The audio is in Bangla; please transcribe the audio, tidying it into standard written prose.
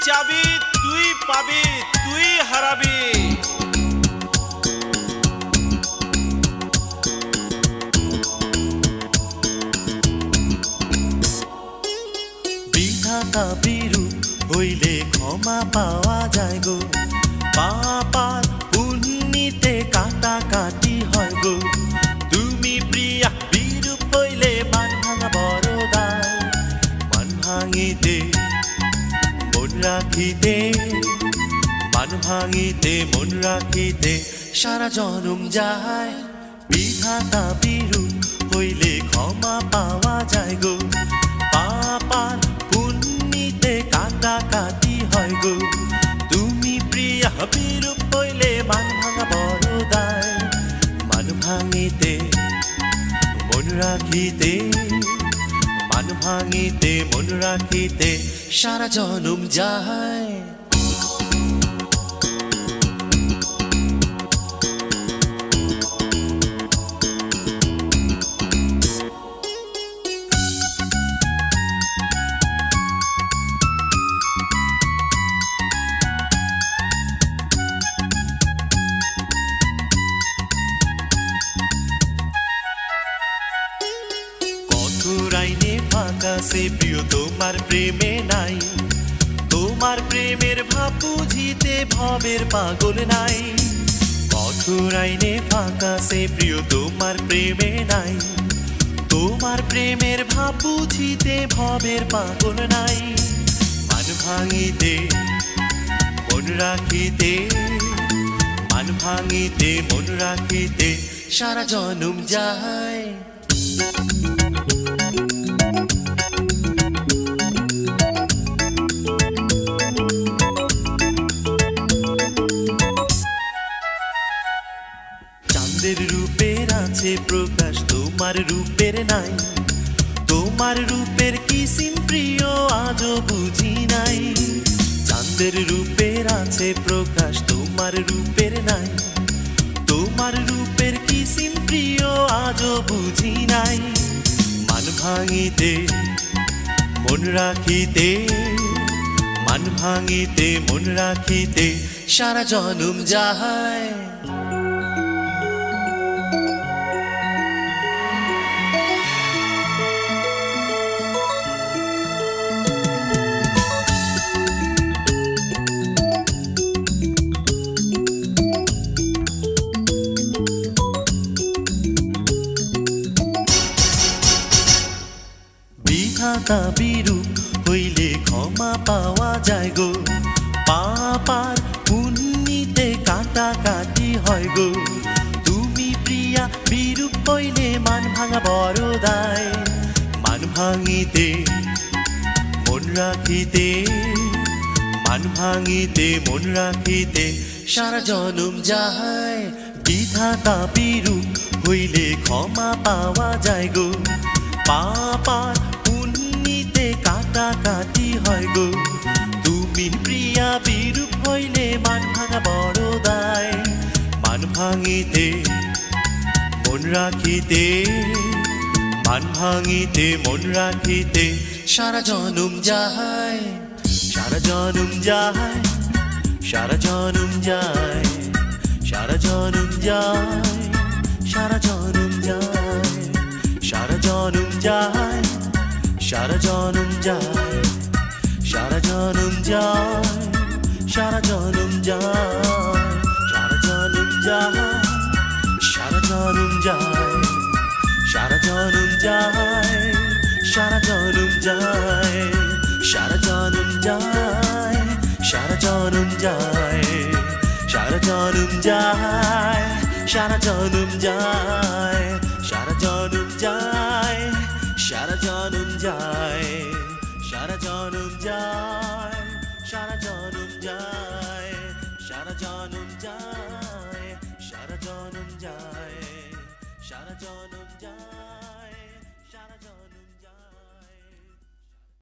চাবি তুই পাবি, তুই হারাবি। বিধাতা বিরূপ হইলে ক্ষমা পাওয়া যায় গো, পাপার পুণ্যিতে কাটাকাটি হয় গো। তুমি প্রিয়া বিরূপ হইলে মান ভাঙা বড় দায়, মান ভাঙিতে মন রাখিতে, মান ভাঙিতে মন রাখিতে সারা জনম যায়। বিধাতা বিরূপ হইলে ক্ষমা পাওয়া যায় গো, পাপার পুণ্যিতে কাটাকাটি হয় গো। তুমি প্রিয়া বিরূপ হইলে মান ভাঙা বড় দায়, মান ভাঙিতে মন রাখিতে, মান ভাঙিতে মন রাখিতে সারা জনম যায়। আইনে ফাঁকা সে প্রিয় তোমার প্রেমে নাই, তোমার প্রেমের ভাব বুঝিতে ভবের পাগল নাই। কঠোর আইনে ফাঁকা সে প্রিয় তোমার প্রেমে নাই, তোমার প্রেমের ভাব বুঝিতে ভবের পাগল নাই। মান ভাঙিতে মন রাখিতে, মান ভাঙিতে মন রাখিতে সারা জনম যায়। চাঁদের রূপের আছে প্রকাশ, তোমার রূপের নাই, তোমার রূপের কিসিম প্রিয় আজও বুঝি নাই। চাঁদের রূপের আছে প্রকাশ, তোমার রূপের নাই, তোমার রূপের কিসিম প্রিয় আজও বুঝি নাই। মান ভাঙিতে মন রাখিতে, মান ভাঙিতে মন রাখিতে সারা জনম যায়। বিধাতা বিরূপ হইলে ক্ষমা পাওয়া যায় গো, পাপার পুণ্যিতে কাটাকাটি হয় গো। তুমি প্রিয়া বিরূপ হইলে মান ভাঙা বড় দায়, মান ভাঙিতে মন রাখিতে, মান ভাঙিতে মন রাখিতে সারা জনম যায়। বিধাতা বিরূপ হইলে ক্ষমা পাওয়া যায় গো, পাপার পুণ্যিতে কাটাকাটি হয় গো। তুমি প্রিয়া বিরূপ হইলে মান ভাঙা বড় দায়, মান ভাঙিতে মন রাখিতে, মান ভাঙিতে মন রাখিতে সারা জনম যায়। সারা জনম যায়, সারা জনম যায়, সারা জনম যায়, সারা জনম যায়, সারা জনম যায়, সারা জনম যায়, সারা জনম যায়, সারা জনম যায়, সারা জনম যায়, সারা জনম যায়, সারা জনম যায়, সারা জনম যায়, সারা জনম যায়, সারা জনম যায়, সারা জনম যায়, সারা জনম যায়, সারা জনম যায়, সারা জনম যায়, সারা জনম যায়।